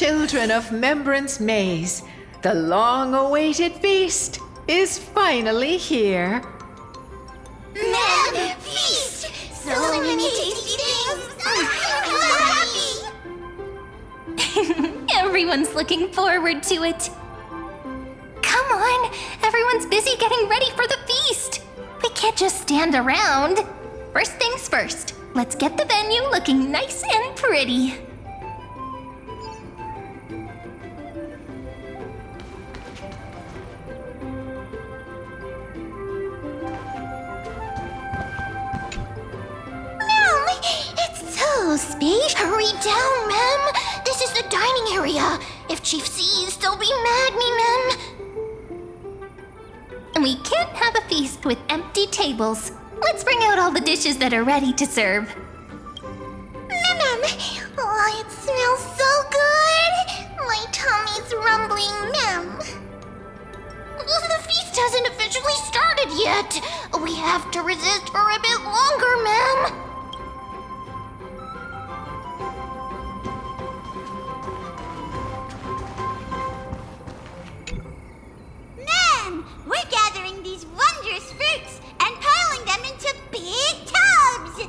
children of Membrance Maze, the long-awaited feast is finally here. Mem, feast! So many tasty things! I'm so happy! Everyone's looking forward to it. Come on, everyone's busy getting ready for the feast. We can't just stand around. First things first, let's get the venue looking nice and pretty. So, Space, hurry down, Mem. This is the dining area. If Chief sees, they'll be mad me, Mem. We can't have a feast with empty tables. Let's bring out all the dishes that are ready to serve. Mem, oh, it smells so good. My tummy's rumbling, Mem. The feast hasn't officially started yet. We have to resist for a bit longer, Mem. We're gathering these wondrous fruits and piling them into big tubs!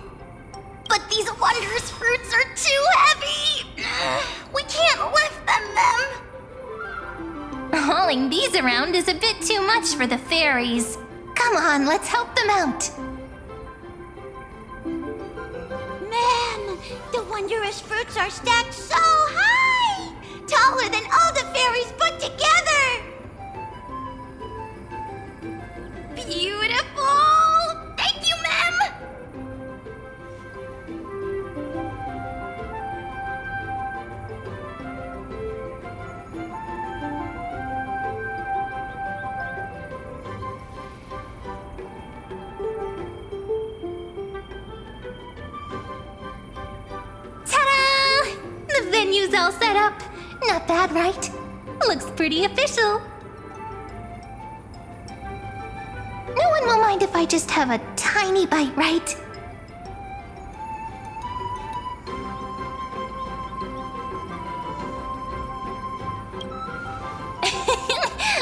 But these wondrous fruits are too heavy! We can't lift them, Mem! Hauling these around is a bit too much for the fairies. Come on, let's help them out. Mem, the wondrous fruits are stacked so high! Taller than all the fairies put together! Beautiful! Thank you, Mem! Ta-da! The venue's all set up. Not bad, right? Looks pretty official. No one will mind if I just have a tiny bite, right?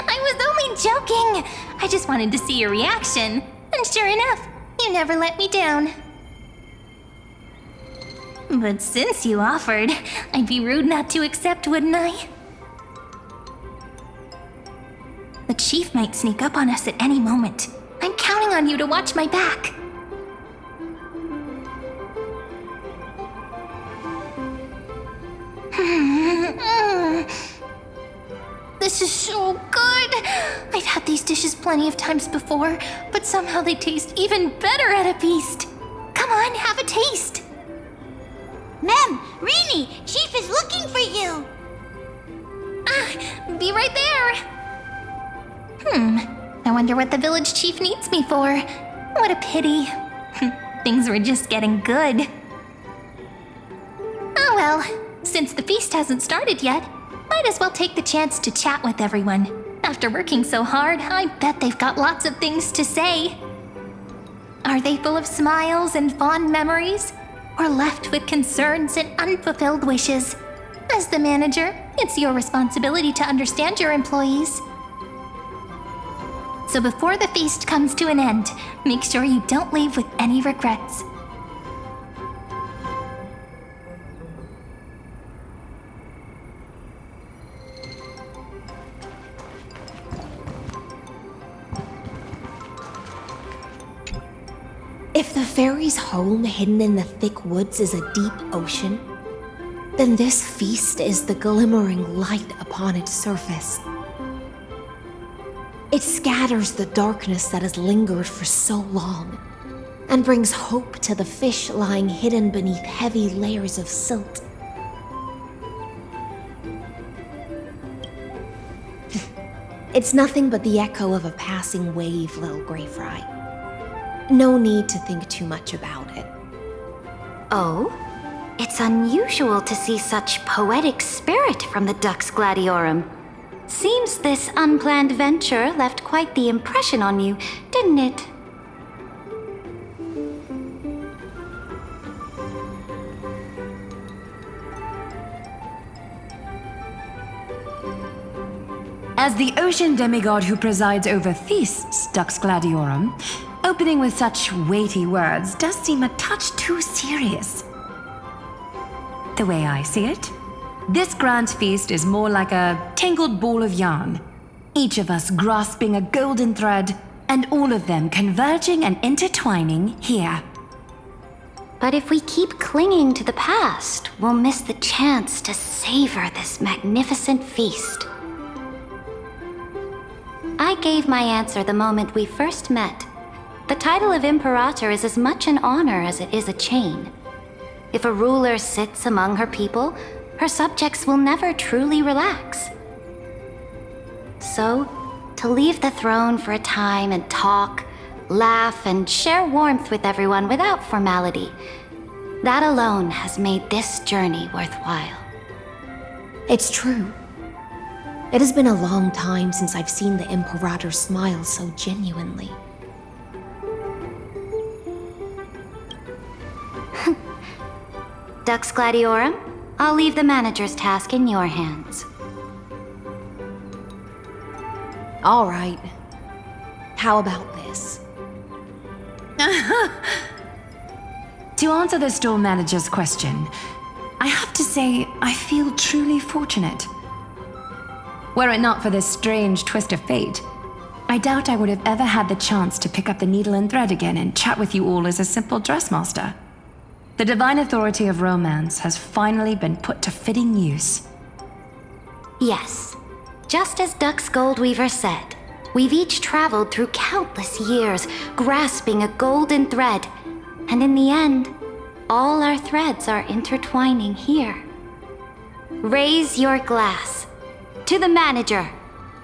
I was only joking. I just wanted to see your reaction. And sure enough, you never let me down. But since you offered, I'd be rude not to accept, wouldn't I? The chief might sneak up on us at any moment. I'm counting on you to watch my back. This is so good! I've had these dishes plenty of times before, but somehow they taste even better at a feast. Come on, have a taste. Mem, Rini, Chief is looking for you! Be right there! I wonder what the village chief needs me for. What a pity. Things were just getting good. Oh well, since the feast hasn't started yet, might as well take the chance to chat with everyone. After working so hard, I bet they've got lots of things to say. Are they full of smiles and fond memories? Or left with concerns and unfulfilled wishes? As the manager, it's your responsibility to understand your employees. So before the feast comes to an end, make sure you don't leave with any regrets. If the fairy's home hidden in the thick woods is a deep ocean, then this feast is the glimmering light upon its surface. It scatters the darkness that has lingered for so long, and brings hope to the fish lying hidden beneath heavy layers of silt. It's nothing but the echo of a passing wave, little Grey Fry. No need to think too much about it. Oh? It's unusual to see such poetic spirit from the Dux Gladiorum. Seems this unplanned venture left quite the impression on you, didn't it? As the ocean demigod who presides over feasts, Dux Gladiorum, opening with such weighty words does seem a touch too serious. The way I see it, this grand feast is more like a tangled ball of yarn, each of us grasping a golden thread, and all of them converging and intertwining here. But if we keep clinging to the past, we'll miss the chance to savor this magnificent feast. I gave my answer the moment we first met. The title of Imperator is as much an honor as it is a chain. If a ruler sits among her people, her subjects will never truly relax. So, to leave the throne for a time and talk, laugh, and share warmth with everyone without formality, that alone has made this journey worthwhile. It's true. It has been a long time since I've seen the Imperator smile so genuinely. Dux Gladiorum, I'll leave the manager's task in your hands. All right. How about this? To answer the store manager's question, I have to say I feel truly fortunate. Were it not for this strange twist of fate, I doubt I would have ever had the chance to pick up the needle and thread again and chat with you all as a simple dressmaster. The divine authority of romance has finally been put to fitting use. Yes, just as Dux Goldweaver said, we've each traveled through countless years, grasping a golden thread, and in the end, all our threads are intertwining here. Raise your glass to the manager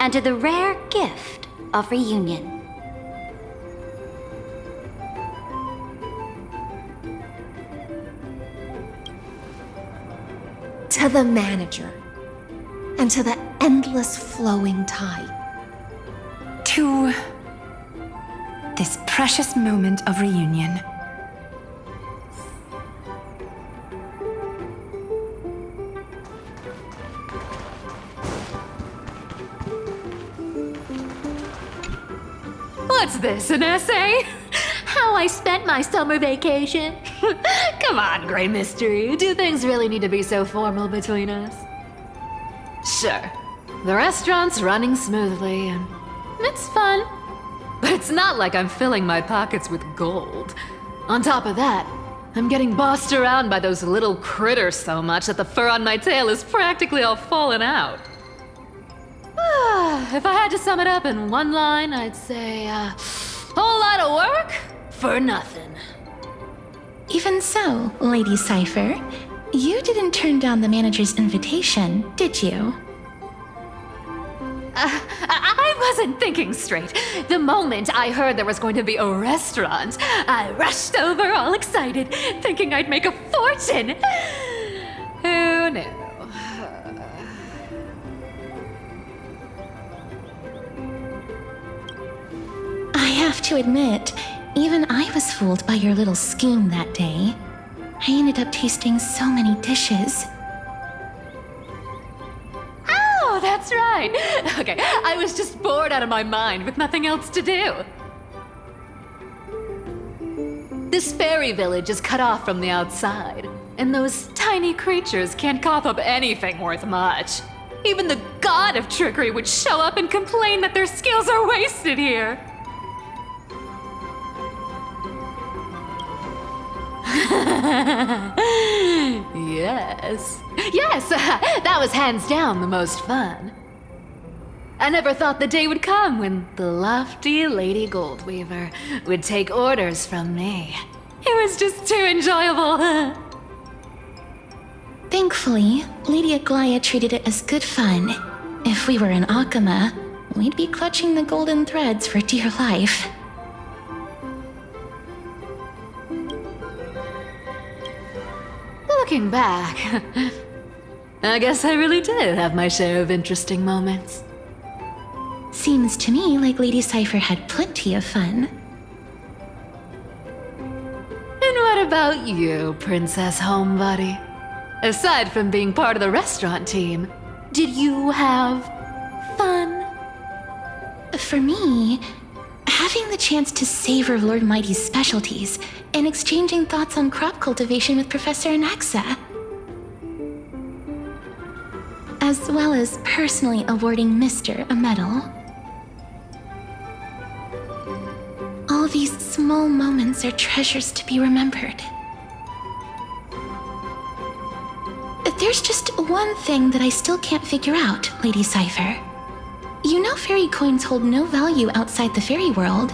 and to the rare gift of reunion. To the manager, and to the endless flowing tide. To this precious moment of reunion. What's this, an essay? How I spent my summer vacation? Come on, Grey Mystery. Do things really need to be so formal between us? Sure. The restaurant's running smoothly, and it's fun. But it's not like I'm filling my pockets with gold. On top of that, I'm getting bossed around by those little critters so much that the fur on my tail is practically all fallen out. If I had to sum it up in one line, I'd say, whole lot of work for nothing. Even so, Lady Cypher, you didn't turn down the manager's invitation, did you? I wasn't thinking straight. The moment I heard there was going to be a restaurant, I rushed over all excited, thinking I'd make a fortune. Who knew? I have to admit, even I was fooled by your little scheme that day. I ended up tasting so many dishes. Oh, that's right. Okay, I was just bored out of my mind with nothing else to do. This fairy village is cut off from the outside, and those tiny creatures can't cough up anything worth much. Even the god of trickery would show up and complain that their skills are wasted here. Yes, that was hands down the most fun. I never thought the day would come when the lofty Lady Goldweaver would take orders from me. It was just too enjoyable. Thankfully, Lady Aglaya treated it as good fun. If we were in Akama, we'd be clutching the golden threads for dear life. Looking back, I guess I really did have my share of interesting moments. Seems to me like Lady Cypher had plenty of fun. And what about you, Princess Homebody? Aside from being part of the restaurant team, did you have fun? For me, having the chance to savor Lord Mighty's specialties and exchanging thoughts on crop cultivation with Professor Anaxa, as well as personally awarding Mr. a medal. All these small moments are treasures to be remembered. There's just one thing that I still can't figure out, Lady Cypher. You know fairy coins hold no value outside the fairy world,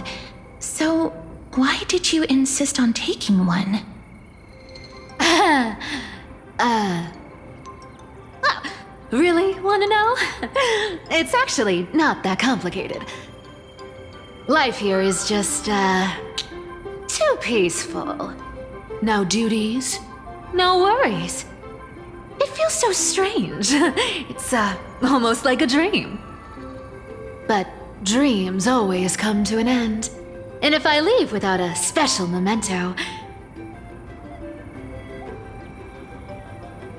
so why did you insist on taking one? Really wanna know? It's actually not that complicated. Life here is just, too peaceful. No duties, no worries. It feels so strange. It's, almost like a dream. But dreams always come to an end. And if I leave without a special memento,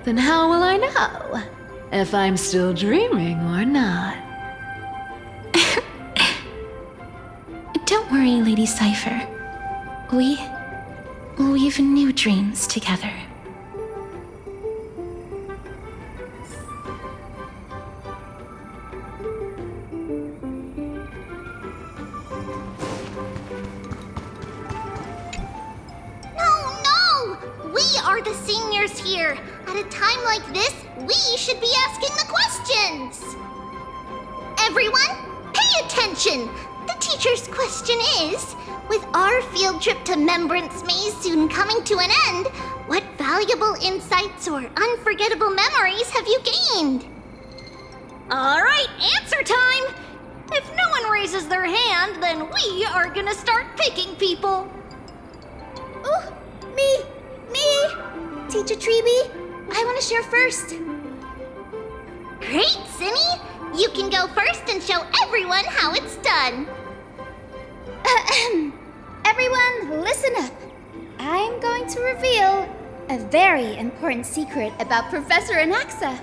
then how will I know if I'm still dreaming or not? Don't worry, Lady Cypher. We've new dreams together. The seniors here. At a time like this, we should be asking the questions. Everyone, pay attention. The teacher's question is, with our field trip to Membrance Maze soon coming to an end, what valuable insights or unforgettable memories have you gained? All right, answer time. If no one raises their hand, then we are gonna start picking people. Ooh, me. Teacher Treeby, I want to share first. Great, Cinny! You can go first and show everyone how it's done. Everyone, listen up. I'm going to reveal a very important secret about Professor Anaxa.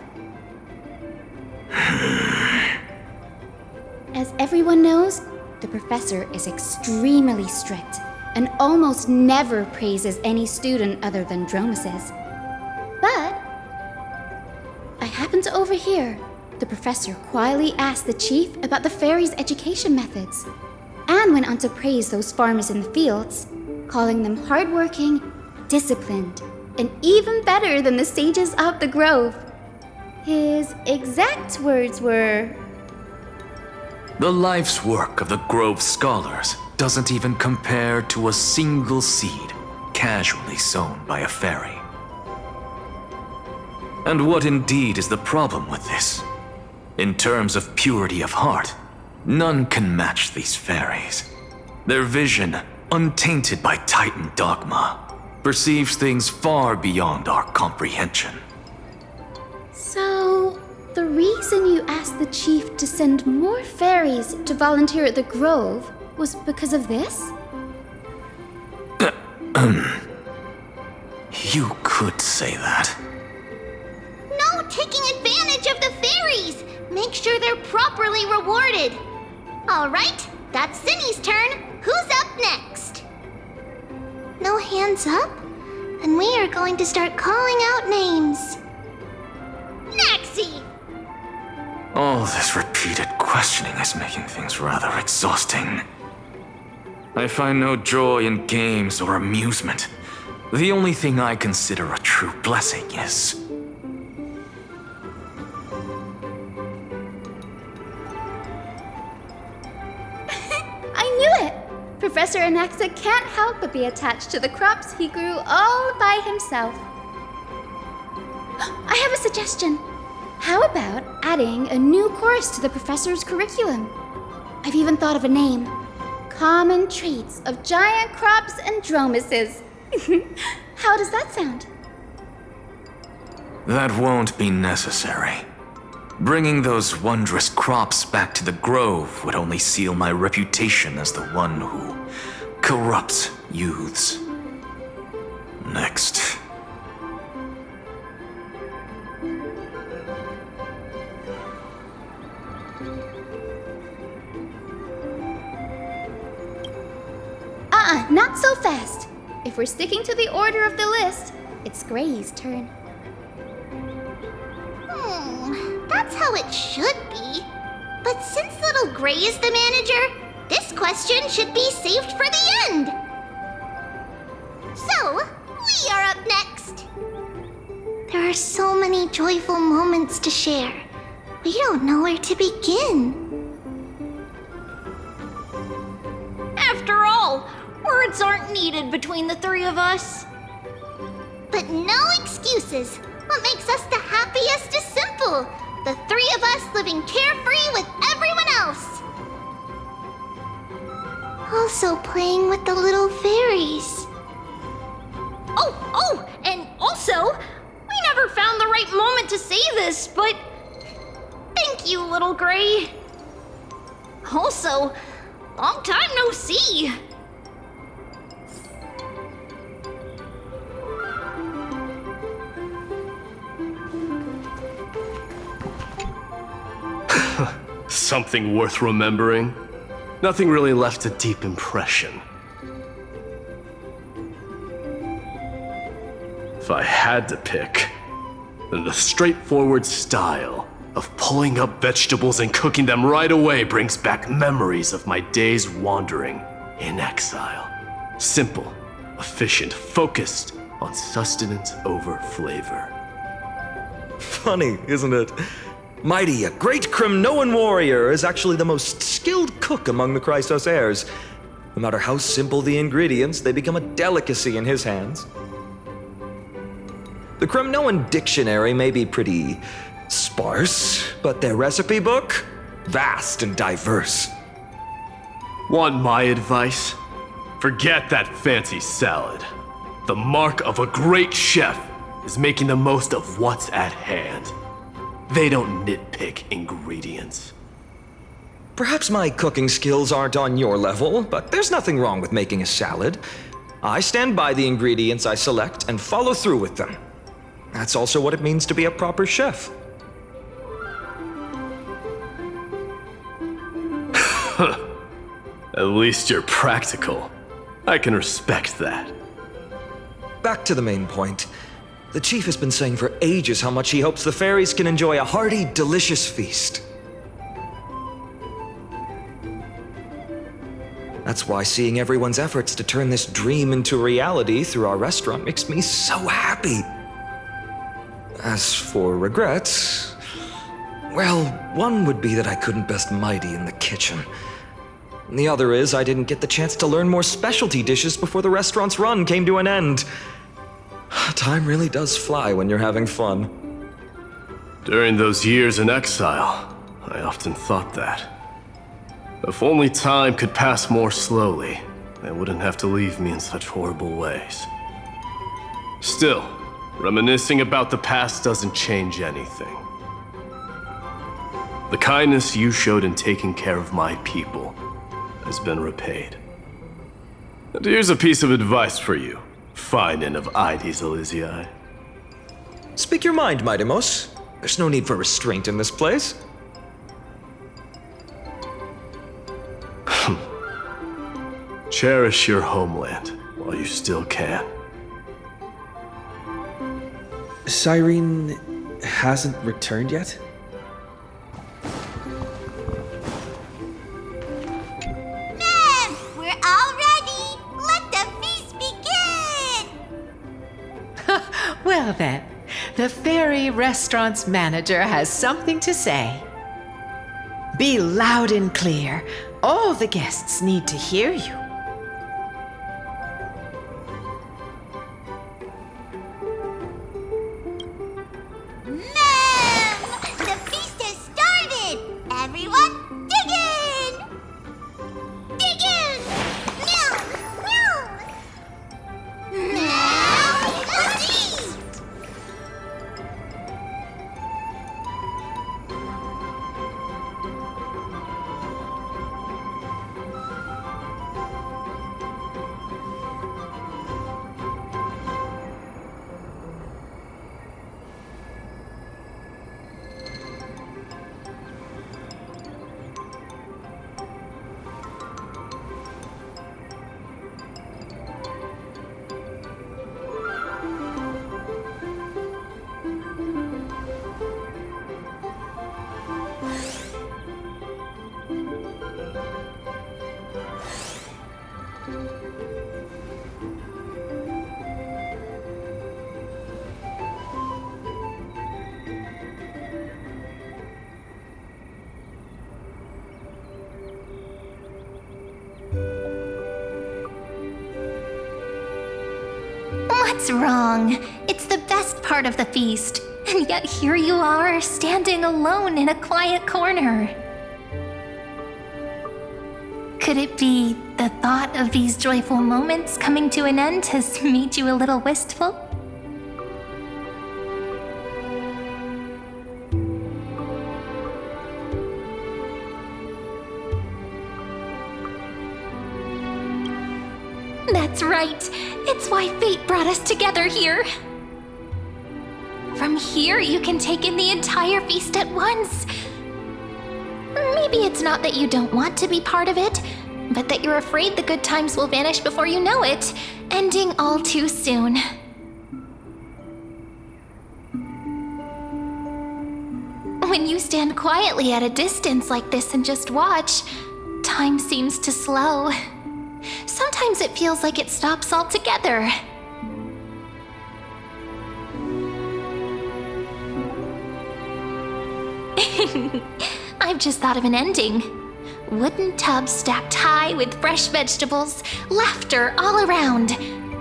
As everyone knows, the professor is extremely strict and almost never praises any student other than Dromuses. But I happened to overhear the professor quietly asked the chief about the fairies' education methods, and went on to praise those farmers in the fields, calling them hardworking, disciplined, and even better than the sages of the grove. His exact words were, "The life's work of the Grove scholars doesn't even compare to a single seed casually sown by a fairy." And what indeed is the problem with this? In terms of purity of heart, none can match these fairies. Their vision, untainted by Titan dogma, perceives things far beyond our comprehension. So, the reason you asked the chief to send more fairies to volunteer at the Grove was because of this? You could say that. No taking advantage of the fairies! Make sure they're properly rewarded. All right, that's Cinny's turn. Who's up next? No hands up? Then we are going to start calling out names. Naxi! All this repeated questioning is making things rather exhausting. I find no joy in games or amusement. The only thing I consider a true blessing is... I knew it! Professor Anaxa can't help but be attached to the crops he grew all by himself. I have a suggestion. How about adding a new course to the professor's curriculum? I've even thought of a name. Common Traits of Giant Crops and Dromuses. How does that sound? That won't be necessary. Bringing those wondrous crops back to the Grove would only seal my reputation as the one who corrupts youths. Next. Not so fast. If we're sticking to the order of the list, it's Gray's turn. That's how it should be. But since little Gray is the manager, this question should be saved for the end. So, we are up next. There are so many joyful moments to share. We don't know where to begin. After all, words aren't needed between the three of us. But no excuses. What makes us the happiest is simple. The three of us living carefree with everyone else. Also playing with the little fairies. Oh, and also, we never found the right moment to say this, but thank you, little Gray. Also, long time no see. Something worth remembering? Nothing really left a deep impression. If I had to pick, then the straightforward style of pulling up vegetables and cooking them right away brings back memories of my days wandering in exile. Simple, efficient, focused on sustenance over flavor. Funny, isn't it? Mighty, a great Kremnoan warrior, is actually the most skilled cook among the Chrysos heirs. No matter how simple the ingredients, they become a delicacy in his hands. The Kremnoan dictionary may be pretty sparse, but their recipe book, vast and diverse. Want my advice? Forget that fancy salad. The mark of a great chef is making the most of what's at hand. They don't nitpick ingredients. Perhaps my cooking skills aren't on your level, but there's nothing wrong with making a salad. I stand by the ingredients I select and follow through with them. That's also what it means to be a proper chef. At least you're practical. I can respect that. Back to the main point. The chief has been saying for ages how much he hopes the fairies can enjoy a hearty, delicious feast. That's why seeing everyone's efforts to turn this dream into reality through our restaurant makes me so happy. As for regrets, well, one would be that I couldn't best Mighty in the kitchen. The other is I didn't get the chance to learn more specialty dishes before the restaurant's run came to an end. Time really does fly when you're having fun. During those years in exile, I often thought that. If only time could pass more slowly, they wouldn't have to leave me in such horrible ways. Still, reminiscing about the past doesn't change anything. The kindness you showed in taking care of my people has been repaid. And here's a piece of advice for you, Finin of Ides Elysiae. Speak your mind, Midemos. There's no need for restraint in this place. Cherish your homeland while you still can. Cyrene hasn't returned yet? Ma'am, we're all ready. Let the feast begin. Well then, the Fairy Restaurant's manager has something to say. Be loud and clear. All the guests need to hear you. What's wrong? It's the best part of the feast. And yet here you are, standing alone in a quiet corner. Could it be the thought of these joyful moments coming to an end has made you a little wistful? That's right. It's why fate brought us together here. From here, you can take in the entire feast at once. Maybe it's not that you don't want to be part of it, but that you're afraid the good times will vanish before you know it, ending all too soon. When you stand quietly at a distance like this and just watch, time seems to slow. Sometimes it feels like it stops altogether. I've just thought of an ending. Wooden tubs stacked high with fresh vegetables, laughter all around.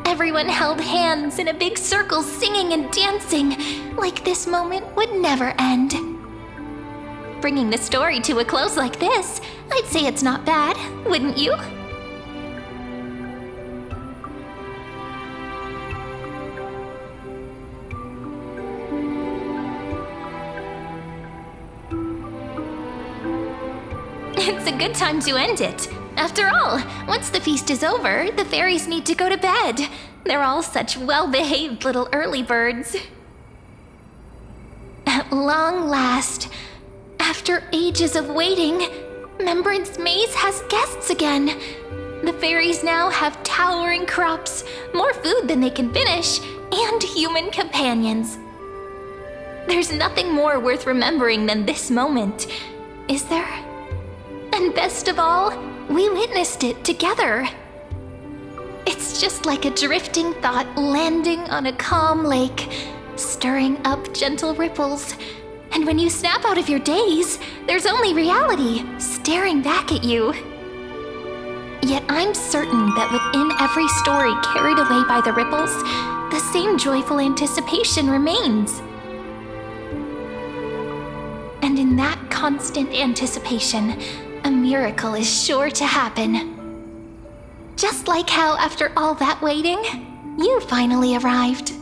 Everyone held hands in a big circle singing and dancing, like this moment would never end. Bringing the story to a close like this, I'd say it's not bad, wouldn't you? It's a good time to end it. After all, once the feast is over, the fairies need to go to bed. They're all such well-behaved little early birds. At long last, after ages of waiting, Remembrance Maze has guests again. The fairies now have towering crops, more food than they can finish, and human companions. There's nothing more worth remembering than this moment, is there? And best of all, we witnessed it together. It's just like a drifting thought landing on a calm lake, stirring up gentle ripples. And when you snap out of your daze, there's only reality staring back at you. Yet I'm certain that within every story carried away by the ripples, the same joyful anticipation remains. And in that constant anticipation, a miracle is sure to happen. Just like how after all that waiting, you finally arrived.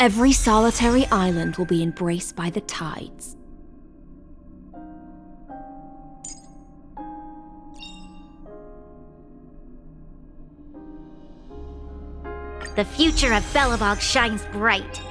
Every solitary island will be embraced by the tides. The future of Belobog shines bright.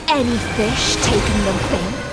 Any fish taking them thing?